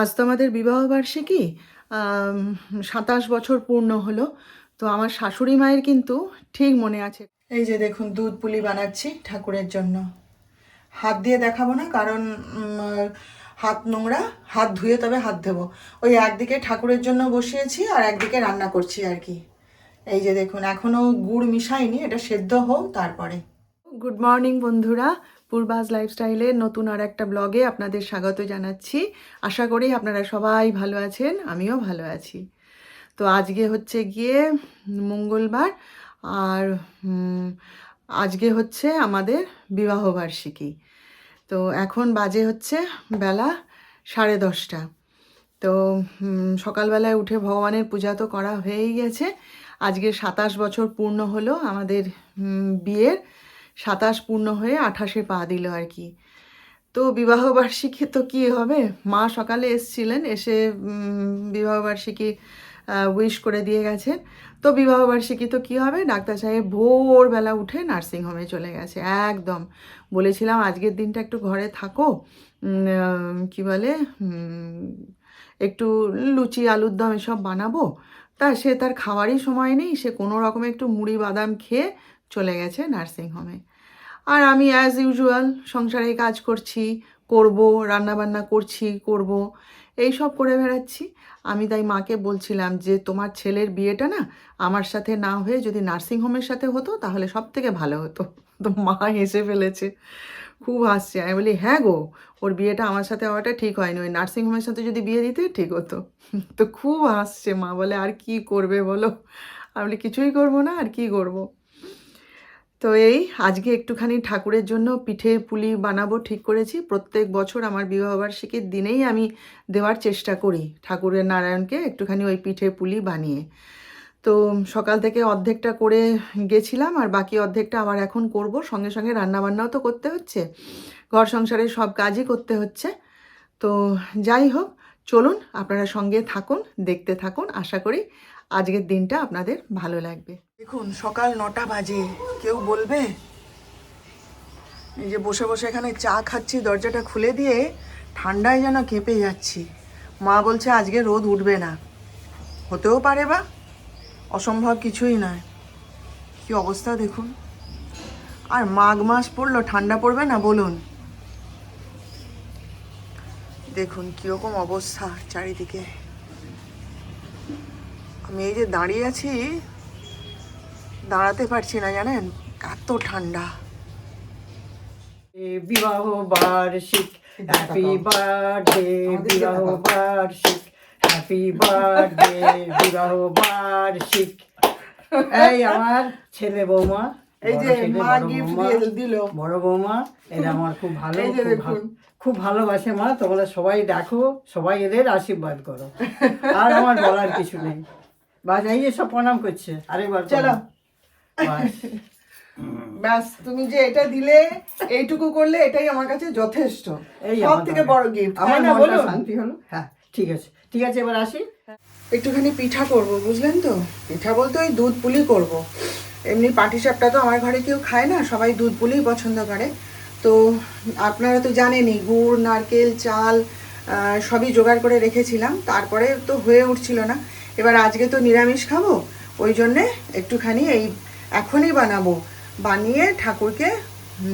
আজ তো আমাদের বিবাহবার্ষিকী। 27 বছর পূর্ণ হলো। তো আমার শাশুড়ি মায়ের কিন্তু ঠিক মনে আছে। এই যে দেখুন, দুধ পুলি বানাচ্ছি ঠাকুরের জন্য। হাত দিয়ে দেখাবো না, কারণ হাত নোংরা। হাত ধুয়ে তবে হাত দেবো। ওই একদিকে ঠাকুরের জন্য বসিয়েছি আর একদিকে রান্না করছি আর কি। এই যে দেখুন, এখনও গুড় মিশাইনি, এটা সেদ্ধ হোক তারপরে। গুড মর্নিং বন্ধুরা, পূর্বাজ লাইফস্টাইলের নতুন আর একটা ব্লগে আপনাদের স্বাগত জানাচ্ছি। আশা করি আপনারা সবাই ভালো আছেন, আমিও ভালো আছি। তো আজকে হচ্ছে গিয়ে মঙ্গলবার, আর আজকে হচ্ছে আমাদের বিবাহবার্ষিকী। তো এখন বাজে হচ্ছে বেলা 10:30। তো সকালবেলায় উঠে ভগবানের পূজা তো করা হয়েই গেছে। আজকে 27 বছর পূর্ণ হলো আমাদের বিয়ের। 27 পূর্ণ হয়ে 28-এ পা দিল আর কি। তো বিবাহবার্ষিকী তো কী হবে, মা সকালে এসছিলেন, এসে বিবাহবার্ষিকী উইশ করে দিয়ে গেছেন। তো বিবাহবার্ষিকী তো কী হবে, ডাক্তার সাহেব ভোরবেলা উঠে নার্সিংহোমে চলে গেছে একদম। বলেছিলাম আজকের দিনটা একটু ঘরে থাকো, কি বলে, একটু লুচি আলুর দম এসব বানাবো। তা সে তার খাওয়ারই সময় নেই, সে কোনো রকমে একটু মুড়ি বাদাম খেয়ে চলে গেছে নার্সিংহোমে। আর আমি অ্যাজ ইউজুয়াল সংসারে কাজ করছি, করব, রান্নাবান্না করছি, করব, এই সব করে বেড়াচ্ছি। আমি তাই মাকে বলছিলাম যে তোমার ছেলের বিয়েটা না আমার সাথে না হয়ে যদি নার্সিংহোমের সাথে হতো তাহলে সব থেকে ভালো হতো। তো মা হেসে ফেলেছে, খুব হাসছে। আমি বলি হ্যাঁ গো, ওর বিয়েটা আমার সাথে হওয়াটা ঠিক হয়নি, ওই নার্সিংহোমের সাথে যদি বিয়ে দিতে ঠিক হতো। তো খুব হাসছে মা, বলে আর কি করবে বলো। আমি বলি কিছুই করবো না, আর কি করবো। তো এই আজকে একটুখানি ঠাকুরের জন্য পিঠে পুলি বানাবো ঠিক করেছি। প্রত্যেক বছর আমার বিবাহবার্ষিকীর দিনেই আমি দেওয়ার চেষ্টা করি ঠাকুরের নারায়ণকে একটুখানি ওই পিঠে পুলি বানিয়ে। তো সকাল থেকে অর্ধেকটা করে গেছিলাম, আর বাকি অর্ধেকটা আবার এখন করব। সঙ্গে সঙ্গে রান্নাবান্নাও তো করতে হচ্ছে, ঘর সংসারের সব কাজই করতে হচ্ছে। তো যাই হোক, চলুন আপনারা সঙ্গে থাকুন, দেখতে থাকুন। আশা করি আজকের দিনটা আপনাদের ভালো লাগবে। দেখুন, সকাল 9টা বাজে। কেউ বলবে, এই যে বসে বসে এখানে চা খাচ্ছি, দরজাটা খুলে দিয়ে ঠান্ডায় যেন কেঁপে যাচ্ছি। মা বলছে আজকে রোদ উঠবে না। হতেও পারে, বা অসম্ভব কিছুই নয়। কি অবস্থা দেখুন। আর মাঘ মাস পড়লো, ঠান্ডা পড়বে না বলুন। দেখুন কীরকম অবস্থা চারিদিকে। আমি এই যে দাঁড়িয়ে আছি, দাঁড়াতে পারছি না, জানেন, এত ঠান্ডা। বিবাহ বার্ষিক, হ্যাপি বার্থডে বিবাহ বার্ষিক, হ্যাপি বার্থডে বিবাহ বার্ষিক। এই আমার ছেলে বৌমা, এই যে মা গিফট দিল, বড় বৌমা, এরা আমার খুব ভালো, খুব ভালোবাসে মা। তোমরা সবাই দেখো, সবাই এদের আশীর্বাদ করো। আর আমার বলার কিছু নেই। বাস এই যে সব প্রণাম করছে, আরেকবার চলো। ব্যাস, তুমি যে এটা দিলে, এইটুকু করলে, এটাই আমার কাছে যথেষ্ট। এই সব থেকে বড় গিফট। আমার মনটা শান্তি হলো। হ্যাঁ ঠিক আছে, ঠিক আছে, এবার আসি। একটুখানি পিঠা করব, বুঝলেন তো। পিঠা বলতে ওই দুধ পুলি করব। এমনি পাটিসাপটা তো আমার ঘরে কেউ খায় না, সবাই দুধ পুলিই পছন্দ করে। তো আপনারা তো জানেনই, গুড়, নারকেল, চাল সবই জোগাড় করে রেখেছিলাম। তারপরে তো হয়ে উঠছিল না। এবার আজকে তো নিরামিষ খাবো, ওই জন্যে একটুখানি এই এখনই বানাবো, বানিয়ে ঠাকুরকে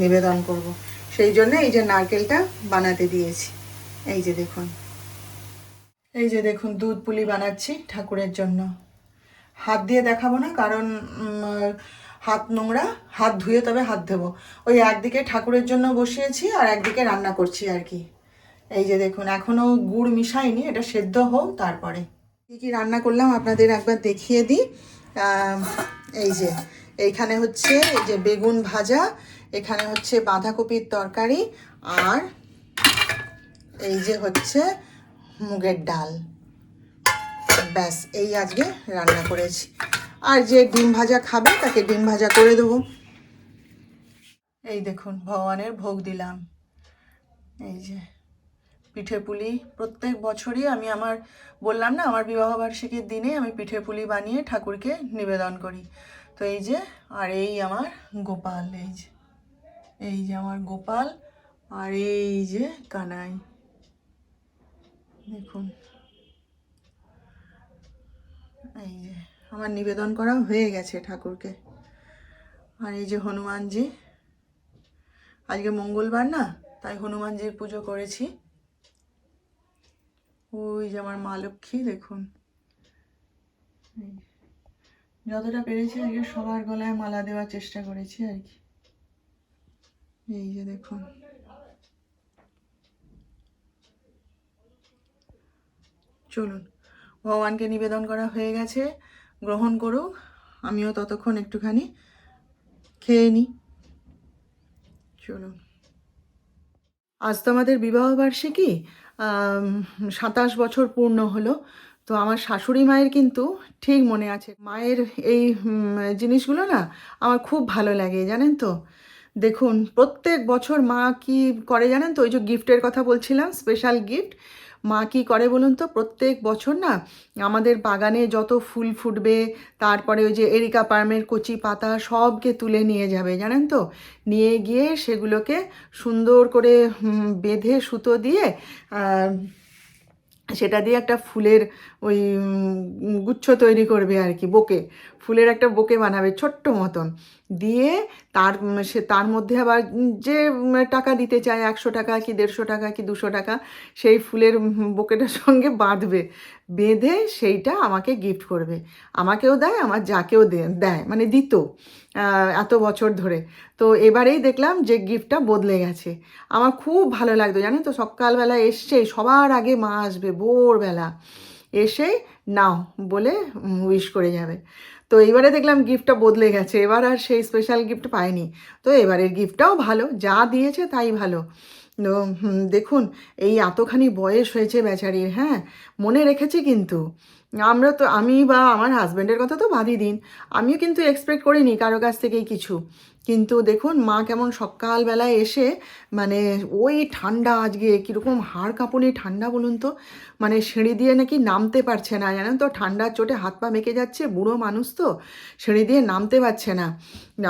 নিবেদন করব। সেই জন্য এই যে নারকেলটা বানাতে দিয়েছি। এই যে দেখুন, এই যে দেখুন, দুধ পুলি বানাচ্ছি ঠাকুরের জন্য। হাত দিয়ে দেখাবো না, কারণ হাত নোংরা। হাত ধুয়ে তবে হাত দেবো। ওই একদিকে ঠাকুরের জন্য বসিয়েছি আর একদিকে রান্না করছি আর কি। এই যে দেখুন, এখনও গুড় মিশাইনি, এটা সেদ্ধ হোক তারপরে। কী কী রান্না করলাম আপনাদের একবার দেখিয়ে দিই। এই যে এইখানে হচ্ছে এই যে বেগুন ভাজা, এখানে হচ্ছে বাঁধাকপির তরকারি, আর এই যে হচ্ছে মুগের ডাল। ব্যাস, এই আজকে রান্না করেছি। আর যে ডিম ভাজা খাবে তাকে ডিম ভাজা করে দেবো। এই দেখুন, ভগবানের ভোগ দিলাম। এই যে পিঠে পুলি প্রত্যেক বছরই আমি বললাম না, আমার বিবাহবার্ষিকীর দিনে আমি পিঠে পুলি বানিয়ে ঠাকুরকে নিবেদন করি। তো এই যে, আর এই আমার গোপাল, এই যে আমার গোপাল, আর এই যে কানাই। দেখুন, এই যে আমার নিবেদন করা হয়ে গেছে ঠাকুরকে। আর এই যে হনুমানজি, আজকে মঙ্গলবার না, তাই হনুমানজির পুজো করেছি। ওই যে আমার মা লক্ষ্মী, দেখুন যতটা পেরেছি আজকে সবার গলায় মালা দেওয়ার চেষ্টা করেছি আর কি। এই যে দেখুন, চলুন, ভগবানকে নিবেদন করা হয়ে গেছে, গ্রহণ করুক, আমিও ততক্ষণ একটুখানি খেয়ে নিই। চলুন, আজ তো আমাদের বিবাহবার্ষিকী, 27 বছর পূর্ণ হলো। তো আমার শাশুড়ি মায়ের কিন্তু ঠিক মনে আছে। মায়ের এই জিনিসগুলো না আমার খুব ভালো লাগে, জানেন তো। দেখুন, প্রত্যেক বছর মা কি করে জানেন তো, ওই যে গিফটের কথা বলছিলাম, স্পেশাল গিফট মা কি করে বলুন তো, প্রত্যেক বছর না আমাদের বাগানে যত ফুল ফুটবে, তারপরে ওই যে এরিকা পার্মের কচি পাতা সবকে তুলে নিয়ে যাবে, জানেন তো। নিয়ে গিয়ে সেগুলোকে সুন্দর করে বেঁধে সুতো দিয়ে সেটা দিয়ে একটা ফুলের ওই গুচ্ছ তৈরি করবে আর কি, বোকে, ফুলের একটা বোকে বানাবে ছোট্ট মতন। দিয়ে তার মধ্যে আবার যে টাকা দিতে চায়, 100 টাকা কি 150 টাকা কি 200 টাকা, সেই ফুলের বোকেটার সঙ্গে বাঁধবে, বেঁধে সেইটা আমাকে গিফট করবে। আমাকেও দেয়, আমার যাকেও দেয়, মানে দিত এত বছর ধরে। তো এবারেই দেখলাম যে গিফটটা বদলে গেছে। আমার খুব ভালো লাগতো, জানেন তো। সকালবেলা এসছে, সবার আগে মা আসবে ভোরবেলা, এসে নাও বলে উইশ করে যাবে। তো এবারে দেখলাম গিফটটা বদলে গেছে, এবার আর সেই স্পেশাল গিফট পাইনি। তো এবারের গিফটটাও ভালো, যা দিয়েছে তাই ভালো। তো দেখুন, এই এতখানি বয়স হয়েছে বেচারির, হ্যাঁ, মনে রেখেছি কিন্তু। আমি বা আমার হাজব্যান্ডের কথা তো বাদই দিন, আমিও কিন্তু এক্সপেক্ট করিনি কারো কাছ থেকেই কিছু। কিন্তু দেখুন, মা কেমন সকালবেলায় এসে, মানে ওই ঠান্ডা, আজকে কীরকম হাড় কাঁপুনি ঠান্ডা বলুন তো, মানে সিঁড়ি দিয়ে নাকি নামতে পারছে না, জানেন তো। ঠান্ডার চোটে হাত পা মেকে যাচ্ছে, বুড়ো মানুষ তো, সিঁড়ি দিয়ে নামতে পারছে না।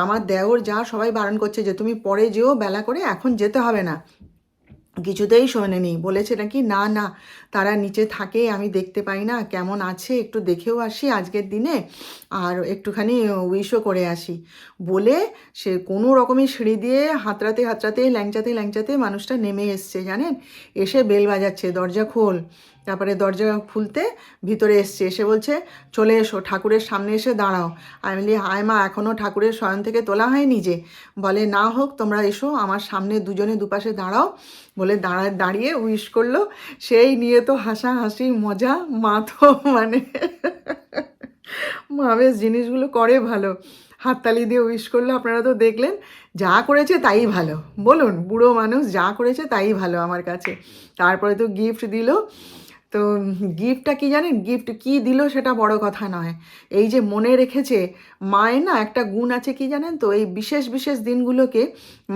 আমার দেওর যা সবাই বারণ করছে যে তুমি পরে যেও বেলা করে, এখন যেতে হবে না। কিছুতেই শোনেনি, বলেছে নাকি না না, তারা নিচে থাকে, আমি দেখতে পাই না, কেমন আছে একটু দেখেও আসি আজকের দিনে, আর একটুখানি উইশও করে আসি বলে সে কোনো রকমের সিঁড়ি দিয়ে হাতড়াতে হাতড়াতে ল্যাংচাতে ল্যাংচাতে মানুষটা নেমে এসছে, জানেন। এসে বেল বাজাচ্ছে, দরজা খোল। তারপরে দরজা খুলতে ভিতরে এসছে, এসে বলছে চলে এসো, ঠাকুরের সামনে এসে দাঁড়াও। আমি বলি হায় মা, এখনও ঠাকুরের শয়ন থেকে তোলা হয়নি যে। বলে না হোক, তোমরা এসো আমার সামনে, দুজনে দুপাশে দাঁড়াও বলে দাঁড়িয়ে উইশ করলো। সেই নিয়ে তো হাসাহাসি মজা, মা তো মানে মা বেশ জিনিসগুলো করে ভালো। হাততালি দিয়ে উইশ করলো, আপনারা তো দেখলেন। যা করেছে তাই ভালো, বলুন, বুড়ো মানুষ যা করেছে তাই ভালো আমার কাছে। তারপরে তো গিফট দিল। তো গিফটটা কি জানেন, গিফট কি দিল সেটা বড় কথা নয়, এই যে মনে রেখেছে। মায়ের না একটা গুণ আছে কি জানেন তো, এই বিশেষ বিশেষ দিনগুলোকে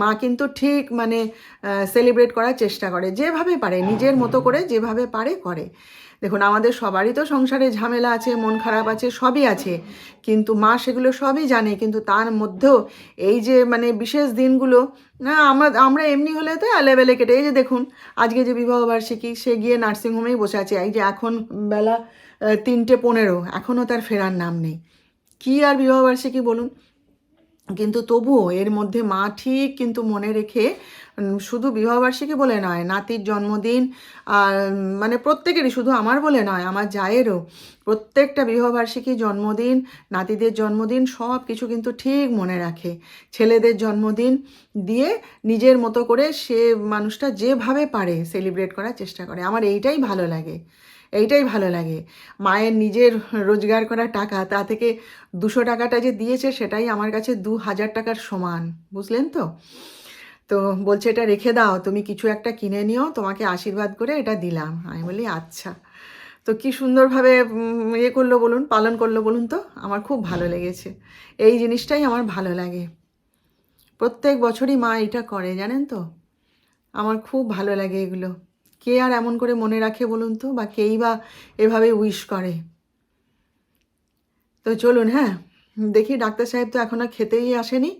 মা কিন্তু ঠিক মানে সেলিব্রেট করার চেষ্টা করে, যেভাবে পারে, নিজের মতো করে যেভাবে পারে করে। দেখুন, আমাদের সবারই তো সংসারে ঝামেলা আছে, মন খারাপ আছে, সবই আছে, কিন্তু মা সেগুলো সবই জানে। কিন্তু তার মধ্যেও এই যে মানে বিশেষ দিনগুলো, না আমরা এমনি হলে তো এলেবেলে কেটে, এই যে দেখুন আজকে যে বিবাহবার্ষিকী, সে গিয়ে নার্সিংহোমেই বসে আছে। এই যে এখন বেলা 3:15, এখনও তার ফেরার নাম নেই। কি আর বিবাহবার্ষিকী বলুন। কিন্তু তবুও এর মধ্যে মা ঠিক কিন্তু মনে রেখে, শুধু বিবাহবার্ষিকী বলে নয়, নাতির জন্মদিন, আর মানে প্রত্যেকেরই, শুধু আমার বলে নয়, আমার জায়েরও প্রত্যেকটা বিবাহবার্ষিকী, জন্মদিন, নাতিদের জন্মদিন, সব কিছু কিন্তু ঠিক মনে রাখে। ছেলেদের জন্মদিন দিয়ে নিজের মতো করে সে মানুষটা যেভাবে পারে সেলিব্রেট করার চেষ্টা করে। আমার এইটাই ভালো লাগে, এইটাই ভালো লাগে। মায়ের নিজের রোজগার করা টাকা, তা থেকে 200 টাকাটা যে দিয়েছে সেটাই আমার কাছে 2000 টাকার সমান, বুঝলেন তো। তো বলছে এটা রেখে দাও, তুমি কিছু একটা কিনে নিও, তোমাকে আশীর্বাদ করে এটা দিলাম। আমি বলি আচ্ছা। তো কি সুন্দরভাবে ইয়ে করলো বলুন, পালন করলো বলুন তো, আমার খুব ভালো লেগেছে। এই জিনিসটাই আমার ভালো লাগে। প্রত্যেক বছরই মা এটা করে, জানেন তো। আমার খুব ভালো লাগে এগুলো। কে আর এমন করে মনে রাখে বলুন তো, বা কেই বা এভাবে উইশ করে। তো চলুন, হ্যাঁ, দেখি ডাক্তার সাহেব তো এখনও খেতেই আসেনি।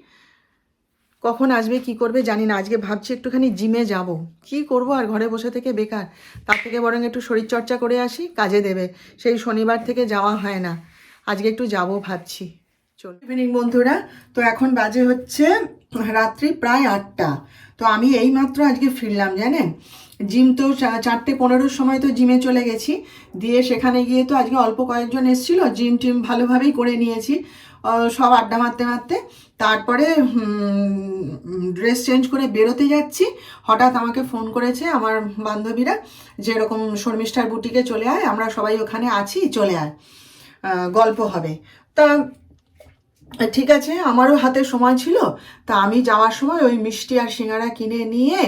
কখন আসবে কি করবে জানি না। আজকে ভাবছি একটুখানি জিমে যাব, কি করব আর ঘরে বসে থেকে বেকার, তার থেকে বরং একটু শরীরচর্চা করে আসি, কাজে দেবে। সেই শনিবার থেকে যাওয়া হয় না, আজকে একটু যাব ভাবছি। চলো ইভিনিং বন্ধুরা, তো এখন বাজে হচ্ছে রাত্রি প্রায় 8টা। তো আমি এইমাত্র আজকে ফিরলাম জানেন। জিম তো 4:15 সময় তো জিমে চলে গেছি, দিয়ে সেখানে গিয়ে তো আজকে অল্প কয়েকজন এসেছিল, জিম টিম ভালোভাবেই করে নিয়েছি সব আড্ডা মারতে মারতে। তারপরে ড্রেস চেঞ্জ করে বেরোতে যাচ্ছি, হঠাৎ আমাকে ফোন করেছে আমার বান্ধবীরা যে এরকম শর্মিষ্ঠার বুটিকে চলে আয়, আমরা সবাই ওখানে আছি, চলে আয়, গল্প হবে। তা ঠিক আছে, আমারও হাতে সময় ছিল, তা আমি যাওয়ার সময় ওই মিষ্টি আর সিঙ্গারা কিনে নিয়ে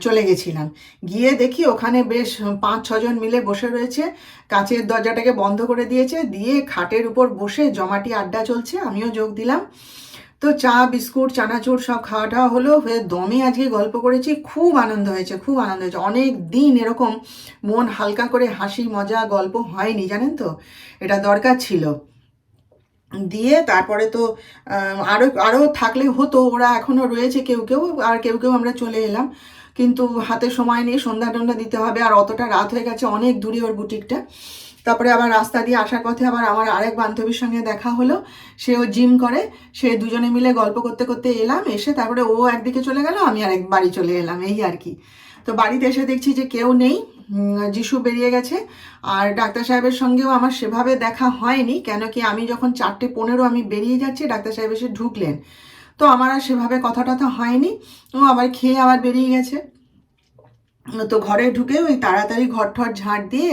চলে গেছিলাম। গিয়ে দেখি ওখানে বেশ 5-6 জন মিলে বসে রয়েছে, কাঁচের দরজাটাকে বন্ধ করে দিয়েছে, দিয়ে খাটের উপর বসে জমাটি আড্ডা চলছে, আমিও যোগ দিলাম। তো চা বিস্কুট চানাচুর সব খাওয়া টাওয়া হলো, হয়ে দমে আজকে গল্প করেছি, খুব আনন্দ হয়েছে, খুব আনন্দ হয়েছে। অনেক দিন এরকম মন হালকা করে হাসি মজা গল্প হয়নি, জানেন তো, এটা দরকার ছিল। দিয়ে তারপরে তো আরও আরও থাকলে হতো, ওরা এখনও রয়েছে কেউ কেউ, আর কেউ কেউ আমরা চলে এলাম, কিন্তু হাতে সময় নেই, সন্ধ্যা টন্ধ্যা দিতে হবে, আর অতটা রাত হয়ে গেছে, অনেক দূরে ওর বুটিকটা। তারপরে আবার রাস্তা দিয়ে আসার পথে আবার আমার আরেক বান্ধবীর সঙ্গে দেখা হলো, সেও জিম করে, সে দুজনে মিলে গল্প করতে করতে এলাম, এসে তারপরে ও একদিকে চলে গেল, আমি আরেক বাড়ি চলে এলাম, এই আর কি। তো বাড়িতে এসে দেখছি যে কেউ নেই, যিশু বেরিয়ে গেছে। আর ডাক্তার সাহেবের সঙ্গেও আমার সেভাবে দেখা হয়নি, কেন কি আমি যখন 4:15 আমি বেরিয়ে যাচ্ছি, ডাক্তার সাহেব এসে ঢুকলেন, তো আমার আর সেভাবে কথা টথা হয়নি। ও আবার খেয়ে আবার বেরিয়ে গেছে। তো ঘরে ঢুকে ওই তাড়াতাড়ি ঘর ঠর ঝাড় দিয়ে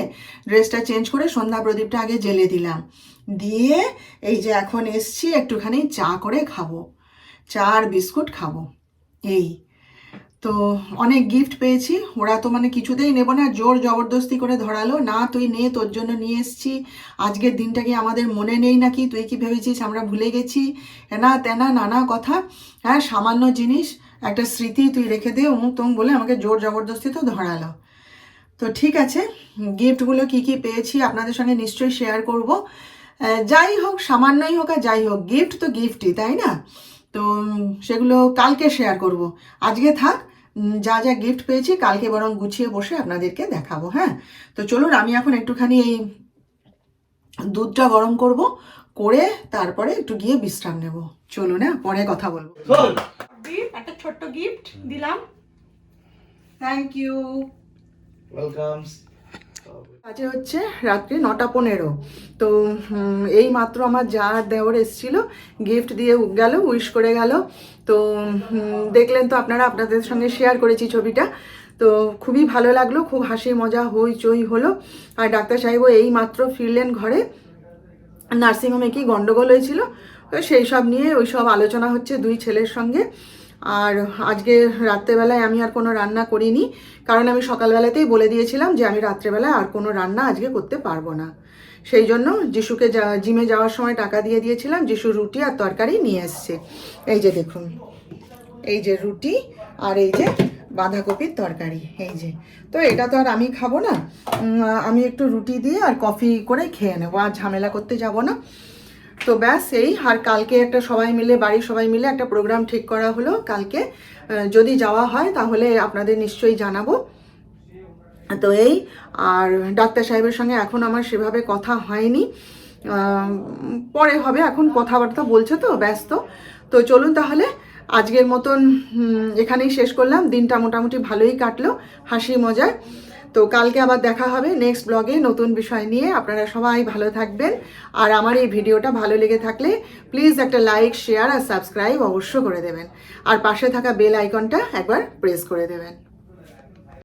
ড্রেসটা চেঞ্জ করে সন্ধ্যা প্রদীপটা আগে জ্বেলে দিলাম, দিয়ে এই যে এখন এসছি একটুখানি চা করে খাবো, চা আর বিস্কুট খাবো। এই তো অনেক গিফট পেয়েছি, ওরা তো মানে কিছুতেই নেব না, জোর জবরদস্তি করে ধরালো, না তুই নে, তোর জন্য নিয়ে এসছি, আজকের দিনটা কি আমাদের মনে নেই নাকি, তুই কি ভেবেছিস আমরা ভুলে গেছি, এনা তেনা নানা কথা। হ্যাঁ, সামান্য জিনিস, একটা স্মৃতি, তুই রেখে দে, অমুক তমুক বলে আমাকে জোর জবরদস্তি তো ধরালো। তো ঠিক আছে, গিফটগুলো কি কি পেয়েছি আপনাদের সঙ্গে নিশ্চয়ই শেয়ার করব। যাই হোক, সামান্যই হোক আর যাই হোক, গিফট তো গিফটই, তাই না? তো সেগুলো কালকে শেয়ার করব, আজকে থাক। যা যা গিফট পেয়েছি কালকে বরং গুছিয়ে বসে আপনাদেরকে দেখাবো। হ্যাঁ, তো চলুন আমি এখন একটুখানি এই দুধটা গরম করব, করে তারপরে একটু গিয়ে বিশ্রাম নেব। চলুন, হ্যাঁ, পরে কথা বলবো। একটা ছোট্ট গিফট দিলাম, থ্যাংক ইউ, ওয়েলকাম। আজকে হচ্ছে রাত্রি 9:15। তো এই মাত্র আমার যা দেওর এসেছিল, গিফট দিয়ে গেল, উইশ করে গেল। তো দেখলেন তো আপনারা, আপনাদের সঙ্গে শেয়ার করেছি ছবিটা। তো খুবই ভালো লাগলো, খুব হাসি মজা হইচই হলো। আর ডাক্তার সাহেবও এই মাত্র ফিরলেন ঘরে, নার্সিংহোমে কি গন্ডগোল হয়েছিল, তো সেই সব নিয়ে ওই সব আলোচনা হচ্ছে দুই ছেলের সঙ্গে। আর আজকে রাত্রেবেলায় আমি আর কোনো রান্না করিনি, কারণ আমি সকালবেলাতেই বলে দিয়েছিলাম যে আমি রাত্রেবেলায় আর কোনো রান্না আজকে করতে পারবো না। সেই জন্য যিশুকে জিমে যাওয়ার সময় টাকা দিয়ে দিয়েছিলাম, যিশু রুটি আর তরকারি নিয়ে এসছে। এই যে দেখুন, এই যে রুটি আর এই যে বাঁধাকপির তরকারি, এই যে। তো এটা তো আর আমি খাবো না, আমি একটু রুটি দিয়ে আর কফি করে খেয়ে নেবো, আর ঝামেলা করতে যাব না। তো ব্যাস এই, আর কালকে একটা সবাই মিলে, বাড়ির সবাই মিলে একটা প্রোগ্রাম ঠিক করা হলো কালকে, যদি যাওয়া হয় তাহলে আপনাদের নিশ্চয়ই জানাবো। তো এই, আর ডাক্তার সাহেবের সঙ্গে এখন আমার সেভাবে কথা হয়নি, পরে হবে, এখন কথাবার্তা বলছে তো, ব্যস্ত। তো চলুন তাহলে আজকের মতন এখানেই শেষ করলাম, দিনটা মোটামুটি ভালোই কাটলো হাসি মজায়। তো কালকে আবার দেখা হবে নেক্সট ব্লগে নতুন বিষয় নিয়ে। আপনারা সবাই ভালো থাকবেন, আর আমার এই ভিডিওটা ভালো লেগে থাকলে প্লিজ একটা লাইক, শেয়ার আর সাবস্ক্রাইব অবশ্য করে দেবেন, আর পাশে থাকা বেল আইকনটা একবার প্রেস করে দেবেন।